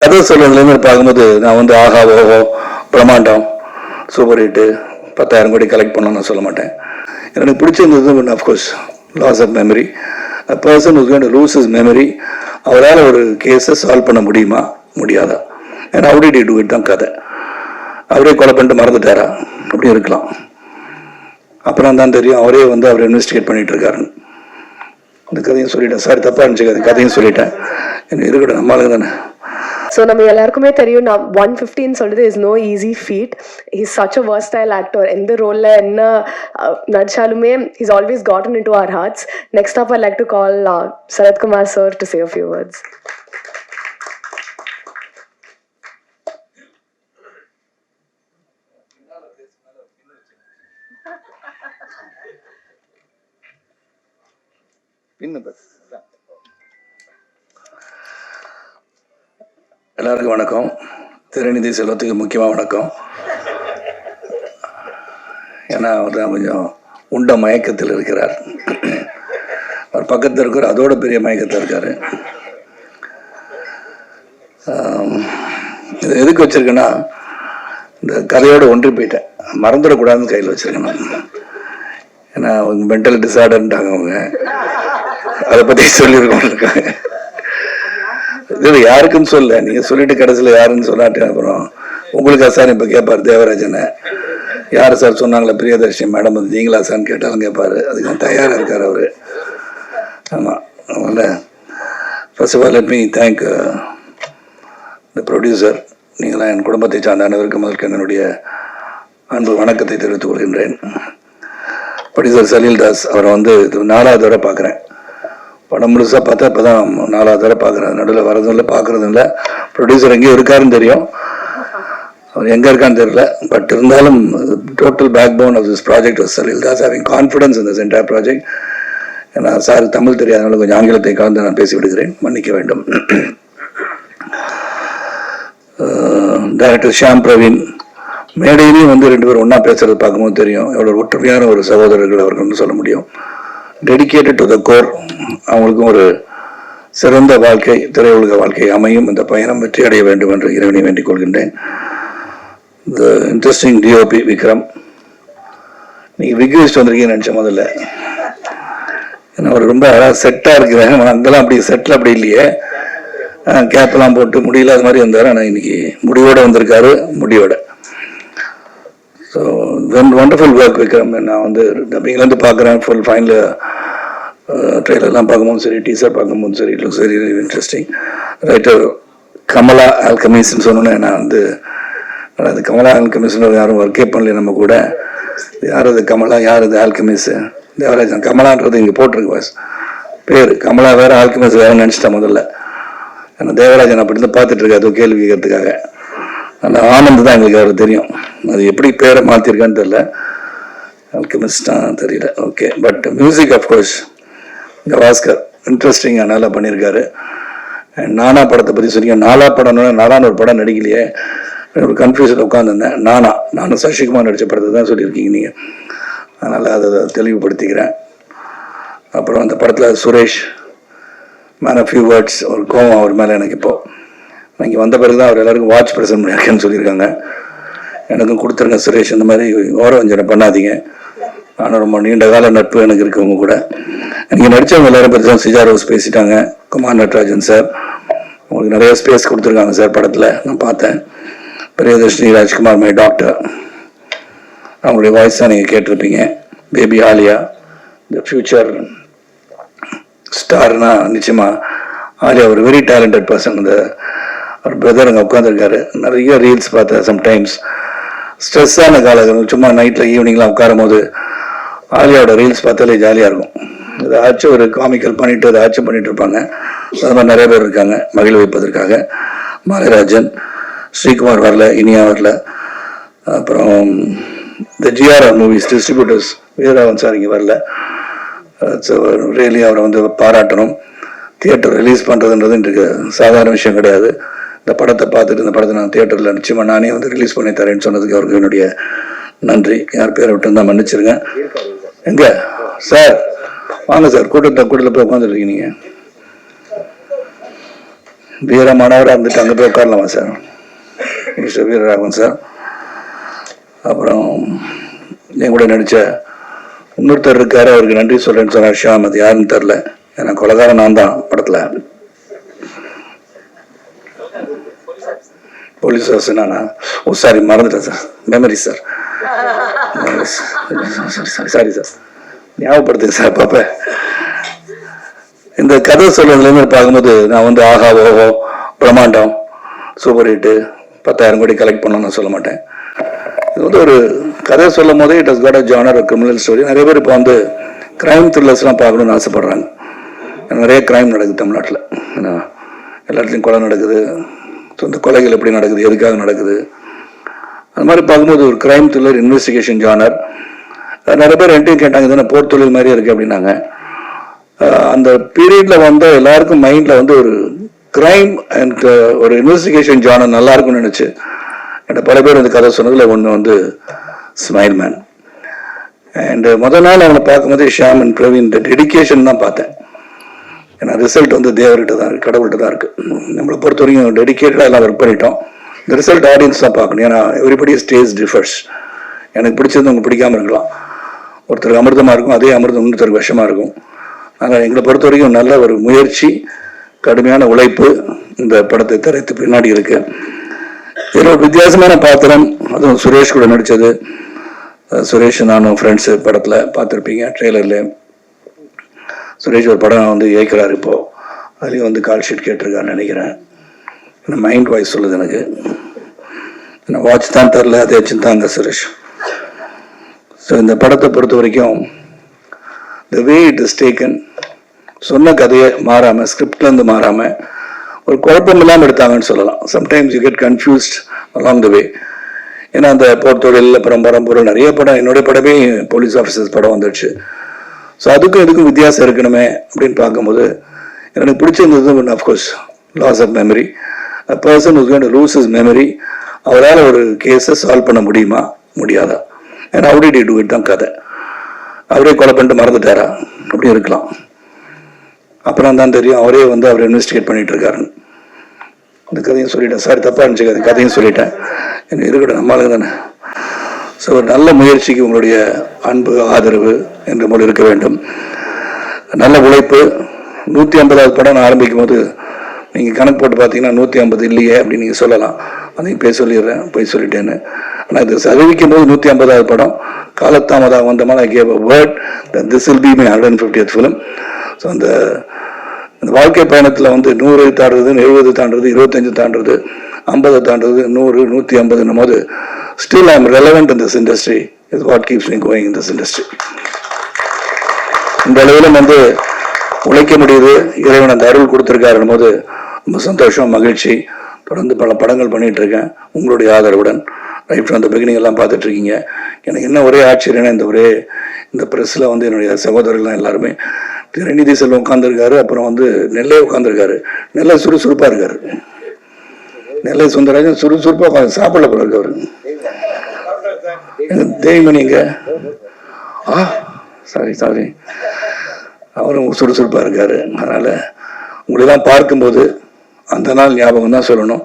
கதை சொல்றதுலேருந்து பார்க்கும்போது நான் வந்து ஆஹா ஓஹோ பிரம்மாண்டம் சூப்பர் ஹிட்டு 10,000 கோடி கலெக்ட் பண்ணணும்னு நான் சொல்ல மாட்டேன். எனக்கு பிடிச்சிருந்தது of course loss of memory. A person is going to lose his memory. அவரால் ஒரு கேஸை சால்வ் பண்ண முடியுமா முடியாதா? ஏன்னா how did he do it தான் கதை. அவரே கொலை பண்ணிட்டு மறந்துட்டாரா? அப்படி இருக்கலாம். அப்புறம் தான் தெரியும் அவரே வந்து அவர் இன்வெஸ்டிகேட் பண்ணிட்டு இருக்காருன்னு. அந்த கதையும் சொல்லிட்டேன். சாரி தப்பா இருந்துச்சு, கதையும் சொல்லிட்டேன். எனக்கு இருக்கட்டும், நம்மளுக்கு தானே. So நம்ம எல்லாருக்குமே தெரியும், நான் 115 சொல்றது is no easy feat. He's such a versatile actor. எந்த ரோல்ல என்ன நடிச்சாலுமே he's always gotten into our hearts. Next up I'd like to call Sarath Kumar sir to say a few words. எல்லாருக்கும் வணக்கம். திருநிதி செல்வத்துக்கு முக்கியமாக வணக்கம். ஏன்னா அவர் தான் கொஞ்சம் உண்ட மயக்கத்தில் இருக்கிறார். அவர் பக்கத்தில் இருக்கிற அதோட பெரிய மயக்கத்தில் இருக்கார். இது எதுக்கு வச்சுருக்கேன்னா, இந்த கதையோடு ஒன்றி போயிட்டேன், மறந்துடக்கூடாதுன்னு கையில் வச்சுருக்கேன். ஏன்னா அவங்க மென்டல் டிசார்டர்ன்ட்டாங்க. அவங்க அதை பற்றி சொல்லியிருக்கோம் இருக்காங்க. இது யாருக்குன்னு சொல்ல, நீங்கள் சொல்லிட்டு கடைசியில் யாருன்னு சொல்லாட்டு அப்புறம் உங்களுக்கு சார் இப்போ கேட்பார் தேவராஜனை, யார் சார் சொன்னாங்களே பிரியதர்ஷினி மேடம் வந்து நீங்களா சார்னு கேட்டாலும் கேட்பார். அதுக்கு தயாராக இருக்கார் அவர். ஆமாம், அதனால் first of all let me thank the producer. நீங்களாம் என் குடும்பத்தை சார்ந்த அனைவருக்கு முதல்க்கு என்னுடைய அன்பு வணக்கத்தை தெரிவித்துக் கொள்கின்றேன். ப்ரொடியூசர் சலீல் தாஸ் அவரை வந்து இது 4வது தடவை பார்க்குறேன். படம் முழுசாக பார்த்தா இப்போ தான் 4வது தடவை பார்க்குறேன். நடுவில் வரதும் இல்லை பார்க்குறதும் இல்லை. ப்ரொடியூசர் எங்கேயும் இருக்காருன்னு தெரியும், அவர் எங்கே இருக்கான்னு தெரியல. பட் இருந்தாலும் total back bone of this project was Salil Das. Having confidence in this entire project. ஏன்னா சார் தமிழ் தெரியாதனால கொஞ்சம் ஆங்கிலத்தை கலந்து நான் பேசி விடுகிறேன், மன்னிக்க வேண்டும். டைரக்டர் ஷியாம் பிரவீன், மேடையிலையும் வந்து 2 பேரும் ஒன்றா பேசுறது பார்க்கும்போது தெரியும் எவ்வளோ ஒற்றுமையான ஒரு சகோதரர்கள் அவர்கள்னு சொல்ல முடியும். Dedicated to the core. அவங்களுக்கும் ஒரு சிறந்த வாழ்க்கை, திரையுலக வாழ்க்கை அமையும், இந்த பயணம் வெற்றி அடைய வேண்டும் என்று இறைவனை வேண்டிக் கொள்கின்றேன். இந்த இன்ட்ரெஸ்டிங் டிஓபி விக்ரம், நீங்கள் விக்ரிஸ்ட் வந்திருக்கீங்கன்னு நினச்சேன் முதல்ல. ஏன்னா அவர் ரொம்ப செட்டாக இருக்கிறேன். அங்கெல்லாம் அப்படி செட்டில் அப்படி இல்லையே, கேப்பெல்லாம் போட்டு முடியல அது மாதிரி வந்தார். ஆனால் இன்னைக்கு முடிவோடு வந்திருக்காரு, முடிவோட. So wonderful work Vikram. நான் வந்து டப்பிங்லேருந்து பார்க்குறேன், ஃபுல் ஃபைனல் ட்ரெயிலர்லாம் பார்க்கும்போது சரி, டீசர் பார்க்கும்போது சரி, it looks very interesting. Writer Kamala ஆல்கமிஸ்ன்னு சொன்னோன்னே நான் வந்து அது கமலா ஆல்கமிஸ்ன்னு யாரும் ஒர்க்கே பண்ணல நம்ம கூட. யார் அது கமலா, யார் அது ஆல்கமிஸ்? தேவராஜன். கமலான்றது இங்கே போட்டிருக்கு பாஸ் பேர், கமலா வேறு ஆல்கமிஸ் வேறு நினச்சிட்டேன் முதல்ல. ஏன்னா தேவராஜன் அப்படி இருந்து பார்த்துட்டு இருக்காரு அது கேள்வி கேட்கறதுக்காக. அந்த ஆனந்த் தான் எங்களுக்கு அவர் தெரியும், அது எப்படி பேரை மாற்றிருக்கான்னு தெரியல, அல்கெமிஸ்டாக தெரியல. Okay, but music of course Gavaskar இன்ட்ரெஸ்டிங்காக நல்லா பண்ணியிருக்காரு. நானா படத்தை பற்றி சொன்னீங்க. நாலா படம்னா நாலான்னு ஒரு படம் நடிக்கலையே, ஒரு கன்ஃபியூஷன் உட்காந்துருந்தேன். நானும் சசிகுமார் நடித்த படத்தை தான் சொல்லியிருக்கீங்க நீங்கள், அதனால் அதை தெளிவுபடுத்திக்கிறேன். அப்புறம் அந்த படத்தில் Suresh man of few words, ஒரு கோவம் அவர் மேலே எனக்கு இப்போது. இங்கே வந்த பிறகு தான் அவர் எல்லாருக்கும் வாட்ச் ப்ரெசென்ட் பண்ணியிருக்கேன்னு சொல்லியிருக்காங்க. எனக்கும் கொடுத்துருங்க சுரேஷ், இந்த மாதிரி ஓரவஞ்சனை பண்ணாதீங்க. ஆனால் ரொம்ப நீண்ட கால நட்பு எனக்கு இருக்கவங்க கூட. நீங்கள் நடித்தவங்க எல்லாரும் பற்றி தான் சிஜா ரோஸ் பேசிட்டாங்க. குமார் நட்ராஜன் சார் உங்களுக்கு நிறைய ஸ்பேஸ் கொடுத்துருக்காங்க சார் படத்தில், நான் பார்த்தேன். பிரியதர்ஷினி ராஜ்குமார் மை டாக்டர், அவங்களுடைய வாய்ஸ் தான் நீங்கள் கேட்டிருப்பீங்க. பேபி ஆலியா, த ஃபியூச்சர் ஸ்டார்னா நிச்சயமாக ஆலியா ஒரு வெரி டேலண்டட் பர்சன். அந்த ஒரு பிரதர் அங்கே உட்காந்துருக்காரு. நிறைய ரீல்ஸ் பார்த்தேன். சம்டைம்ஸ் ஸ்ட்ரெஸ்ஸான காலங்கள் சும்மா நைட்டில் ஈவினிங்லாம் உட்காரும் போது ஆலியாவோட ரீல்ஸ் பார்த்தாலே ஜாலியாக இருக்கும். ஏதாச்சும் ஒரு காமிக்கல் பண்ணிட்டு ஏதாச்சும் பண்ணிட்டு இருப்பாங்க. அது மாதிரி நிறைய பேர் இருக்காங்க மகிழ் வைப்பதற்காக. மாலராஜன், ஸ்ரீகுமார் வரல, இனியா வரல. அப்புறம் இந்த ஜிஆர்ஆர் மூவிஸ் டிஸ்ட்ரிபியூட்டர்ஸ் வீரராவன் சார் இங்கே வரல. ரியலி அவரை வந்து பாராட்டணும். தியேட்டர் ரிலீஸ் பண்ணுறதுன்றது இன்றைக்கு சாதாரண விஷயம் கிடையாது. இந்த படத்தை பார்த்துட்டு இந்த படத்தை நான் தியேட்டரில் நிச்சயமாக நானே வந்து ரிலீஸ் பண்ணி தரேன்னு சொன்னதுக்கு அவருக்கு என்னுடைய நன்றி. யார் பேரை விட்டு இருந்தால் மன்னிச்சிருங்க. எங்கே சார் வாங்க சார், கூட்டத்தில் போய் உட்காந்துருக்கீங்க நீங்கள். வீரமானவராக இருந்துட்டு அங்கே போய் உட்காரலாமா சார்? Mister Veeraraghavan sir. அப்புறம் என் கூட நடித்த இன்னொருத்தர் இருக்காரு, அவருக்கு நன்றி சொல்கிறேன்னு சொன்னார் ஷியாம். அது யாருன்னு தெரில, ஏன்னா கொலகாரன் நான் தான் படத்தில். போலீஸ் ஆஃபீஸர் நானா? ஓ சாரி, மறந்துட்டேன் sir. Memory sir. Sorry sir, ஞாபகப்படுத்துங்க சார் பாப்ப. இந்த கதை சொல்றதுலேருந்து பார்க்கும்போது நான் வந்து ஆஹா ஓஹோ பிரம்மாண்டம் சூப்பர் ஹிட்டு 10,000 கோடி கலெக்ட் பண்ணணும்னு சொல்ல மாட்டேன். இது வந்து ஒரு கதை சொல்லும் போதே it has got a genre, criminal story. நிறைய பேர் இப்போ வந்து கிரைம் த்ரில்லர்ஸ்லாம் பார்க்கணும்னு ஆசைப்படுறாங்க. நிறைய கிரைம் நடக்குது தமிழ்நாட்டில். ஏன்னா எல்லா இடத்துலையும் கொலை நடக்குது, சொந்த கொலைகள் எப்படி நடக்குது, எதுக்காக நடக்குது, அது மாதிரி பார்க்கும்போது ஒரு கிரைம் த்ரில்லர் இன்வெஸ்டிகேஷன் ஜானர். நிறைய பேர் என்கிட்ட கேட்டாங்க, தானே போர் தொழில் மாதிரி இருக்கு அப்படின்னாங்க. அந்த பீரியட்ல வந்து எல்லாருக்கும் மைண்ட்ல வந்து ஒரு கிரைம் அண்ட் ஒரு இன்வெஸ்டிகேஷன் ஜானர் நல்லா இருக்கும்னு நினைச்சு என்கிட்ட பல பேர் வந்து கதை சொன்னதுல ஒன்று வந்து ஸ்மைல் மேன். அண்ட் முதல் நாள் அவனை பார்க்கும்போது ஷியாம் அண்ட் பிரவீன் டெடிக்கேஷன் தான் பார்த்தேன். ஏன்னா ரிசல்ட் வந்து தேவர்கிட்ட தான் இருக்கு, கடவுள்கிட்ட தான் இருக்கு. நம்மளை பொறுத்த வரைக்கும் டெடிக்கேட்டடாக எல்லாம் ஒர்க் பண்ணிட்டோம். இந்த ரிசல்ட் ஆடியன்ஸ் தான் பார்க்கணும். ஏன்னா எவ்ரிபடி ஸ்டேஜ் டிஃபர்ஸ். எனக்கு பிடிச்சது உங்களுக்கு பிடிக்காம இருக்கலாம். ஒருத்தருக்கு அமிர்தமாக இருக்கும், அதே அமிர்தம் இன்னொருத்தருக்கு விஷமாக இருக்கும். ஆனால் எங்களை பொறுத்த வரைக்கும் நல்ல ஒரு முயற்சி, கடுமையான உழைப்பு இந்த படத்தை தரைத்து பின்னாடி இருக்கு. இதில் ஒரு வித்தியாசமான பாத்திரம், அதுவும் சுரேஷ் கூட நடித்தது. சுரேஷ் நானும் ஃப்ரெண்ட்ஸு படத்தில் பார்த்துருப்பீங்க ட்ரெய்லரில். சுரேஷ் ஒரு படம் வந்து இயக்கிறார் இப்போ, அதுலேயும் வந்து கால் ஷீட் கேட்டிருக்காருன்னு நினைக்கிறேன். மைண்ட் வாய்ஸ் சொல்லுது எனக்கு. வாட்ச் தான் தரல, அதே சிந்தாங்க சுரேஷ். ஸோ இந்த படத்தை பொறுத்த வரைக்கும் த வே இட் இஸ் டேக்கன், சொன்ன கதையை மாறாமல், ஸ்கிரிப்ட்லேருந்து மாறாமல் ஒரு குழப்பம் இல்லாமல் எடுத்தாங்கன்னு சொல்லலாம். Sometimes you get confused along the way. ஏன்னா அந்த போர் தொழில், அப்புறம் பரம்பொருள், நிறைய படம், என்னுடைய படமே போலீஸ் ஆஃபீஸர்ஸ் படம் வந்துடுச்சு. ஸோ அதுக்கும் இதுக்கும் வித்தியாசம் இருக்கணுமே அப்படின்னு பார்க்கும்போது எனக்கு பிடிச்சிருந்தது of course loss of memory. A person who's going to lose his memory, அவரால் ஒரு கேஸை சால்வ் பண்ண முடியுமா முடியாதா? ஏன்னா how did he do it தான் கதை. அவரே கொலை பண்ணிட்டு மறந்துட்டாரா? அப்படி இருக்கலாம். அப்புறம் தான் தெரியும் அவரே வந்து அவர் இன்வெஸ்டிகேட் பண்ணிட்டு இருக்காருன்னு. இந்த கதையும் சொல்லிட்டேன் சார், தப்பா இருந்துச்சு, கதையும் சொல்லிட்டேன். என்ன இருக்கட்டும், நம்மளுக்கு தானே. ஸோ ஒரு நல்ல முயற்சிக்கு உங்களுடைய அன்பு, ஆதரவு என்று போல இருக்க வேண்டும். நல்ல உழைப்பு. 150வது படம் நான் ஆரம்பிக்கும் போது நீங்கள் கணக்கு போட்டு பார்த்தீங்கன்னா 150 இல்லையே அப்படின்னு நீங்கள் சொல்லலாம். அதையும் போய் சொல்லிடுறேன், போய் சொல்லிட்டேன்னு. ஆனால் இது அறிவிக்கும் போது 150வது படம். காலத்தாமதாக வந்த மாதிரி I gave a word that this will be my 150th film. So அந்த வாழ்க்கை பயணத்தில் வந்து 100 தாண்டுறது, 70 தாண்டுறது, 25 தாண்டுறது, 50 தாண்டுறது, 100, 150 போது still I am relevant in this industry is what keeps me going in this industry. இந்த அளவிலும் வந்து உழைக்க முடியுது, இறைவன் அந்த அருள் கொடுத்துருக்காருன்னு போது ரொம்ப சந்தோஷம், மகிழ்ச்சி. தொடர்ந்து பல படங்கள் பண்ணிட்டு இருக்கேன் உங்களுடைய ஆதரவுடன். ரைட் ஃப்ரம் த பிகினிங் எல்லாம் பார்த்துட்டு இருக்கீங்க. எனக்கு என்ன ஒரே ஆச்சரியம்னா இந்த ப்ரெஸ்ஸில் வந்து என்னுடைய சகோதரர்கள் எல்லாருமே, திரைநிதி செல்வம் உட்காந்துருக்காரு, அப்புறம் வந்து நெல்லை உட்காந்துருக்காரு. நெல்லை சுறுசுறுப்பாக இருக்காரு. நெல்லை சுந்தரராஜன் சுறுசுறுப்பாக உட்காந்து சாப்பிடல போல இருக்கவர். தெய்வமணி இங்க சாரி அவரும் சுறுசுறுப்பாக இருக்காரு. அதனால் உங்களெல்லாம் பார்க்கும்போது அந்த நாள் ஞாபகம் தான் சொல்லணும்.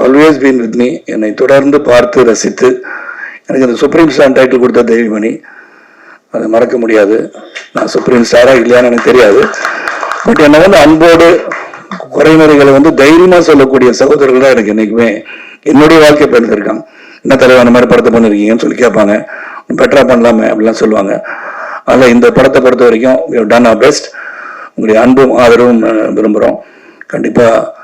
Always been with me. என்னை தொடர்ந்து பார்த்து ரசித்து எனக்கு அந்த சுப்ரீம் ஸ்டார் டைட்டில் கொடுத்த தெய்வமணி, அதை மறக்க முடியாது. நான் சுப்ரீம் ஸ்டாராக இல்லையான்னு எனக்கு தெரியாது. பட் என்னை வந்து அன்போடு குறைமுறைகளை வந்து தைரியமாக சொல்லக்கூடிய சகோதரர்கள் தான் எனக்கு என்றைக்குமே என்னுடைய வாழ்க்கை பிறந்திருக்காங்க. என்ன தலைவர் அந்த மாதிரி படத்தை பண்ணிருக்கீங்கன்னு சொல்லி கேட்பாங்க. பெட்டரா பண்ணலாமே அப்படிலாம் சொல்லுவாங்க. அதில் இந்த படத்தை பொறுத்த வரைக்கும் we have done our best. உங்களுடைய அன்பும் ஆதரவும் விரும்புகிறோம். கண்டிப்பாக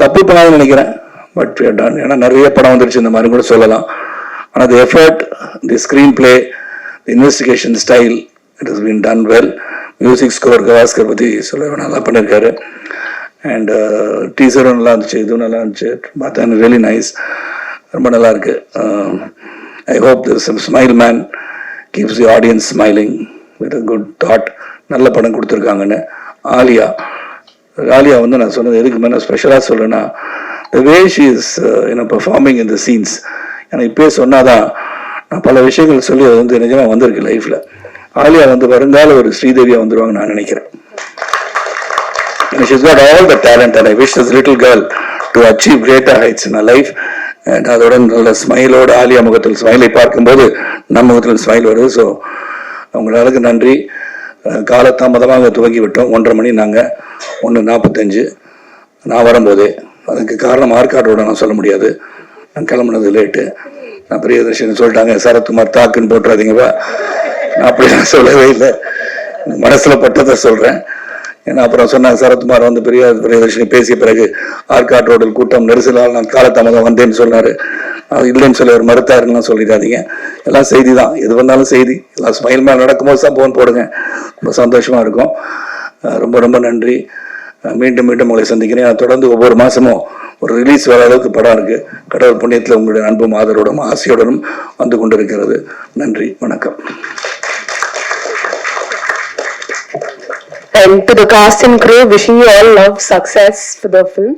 தப்பு பண்ணாதுன்னு நினைக்கிறேன். But we have done. ஏன்னா நிறைய படம் வந்துருச்சு இந்த மாதிரி கூட சொல்லலாம். ஆனால் the effort, the screen play, the investigation style, it has been done well. Music score Gavaskar பற்றி சொல்ல நல்லா பண்ணியிருக்காரு. அண்ட் டீசரும் நல்லா இருந்துச்சு, இதுவும் நல்லா இருந்துச்சு. பார்த்தா ரியலி நைஸ், ரொம்ப நல்லா இருக்கு. I hope this smile man keeps the audience smiling with a good thought. நல்ல படம் கொடுத்துருக்காங்கன்னு. ஆலியா வந்து நான் சொன்னது எதுக்கு மேலே ஸ்பெஷலாக சொல்கிறேன்னா, the way she is performing in the scenes. எனக்கு இப்போயே சொன்னாதான் நான் பல விஷயங்கள் சொல்லி அது வந்து நிஜமாக வந்திருக்கு லைஃப்பில். ஆலியா வந்து வருங்கால ஒரு ஸ்ரீதேவியா வந்துருவாங்க நான் நினைக்கிறேன். And she's got all the talent, and I wish this little girl to achieve greater heights in her life. And அதோட நல்ல ஸ்மைலோட ஆலியா முகத்தில் ஸ்மைலை பார்க்கும்போது நம்ம முகத்தில் ஸ்மைல் வருது. ஸோ அவங்களுக்கு நன்றி. காலதாமதமாக துவங்கி விட்டோம். 1:30 மணி, நாங்கள் 1:45 நான் வரும்போதே. அதுக்கு காரணம் ஆர்காட்டோட நான் சொல்ல முடியாது, நான் கிளம்புனது லேட்டு. நான் பிரியதர்ஷினி சொல்லிட்டாங்க, சரத்குமார் தாக்குன்னு போட்டுறாதீங்கப்பா. நான் அப்படிலாம் சொல்லவே இல்லை, மனசில் பட்டதை சொல்கிறேன். ஏன்னா அப்புறம் சொன்னாங்க சரத்குமார் வந்து பிரியதர்ஷினி பேசிய பிறகு ஆர்காட் ரோடில் கூட்டம் நெரிசலால் நான் காலதாமதம் வந்தேன்னு சொன்னார். அது இல்லைன்னு சொல்லி அவர் மறுத்தாருலாம் சொல்லிடாதீங்க. எல்லாம் செய்தி தான், எது வந்தாலும் செய்தி. எல்லாம் ஸ்மைல் மேல் நடக்கும்போது தான் போன் போடுங்க, ரொம்ப சந்தோஷமாக இருக்கும். ரொம்ப ரொம்ப நன்றி. மீண்டும் மீண்டும் உங்களை சந்திக்கிறேன். தொடர்ந்து ஒவ்வொரு மாதமும் ஒரு ரிலீஸ் வர அளவுக்கு படம் இருக்குது. கடவுள் புண்ணியத்தில் உங்களுடைய அன்பும் ஆதரவோடும் ஆசையுடனும் வந்து கொண்டிருக்கிறது. நன்றி, வணக்கம். And to the cast and crew, wishing you all love, success for the film.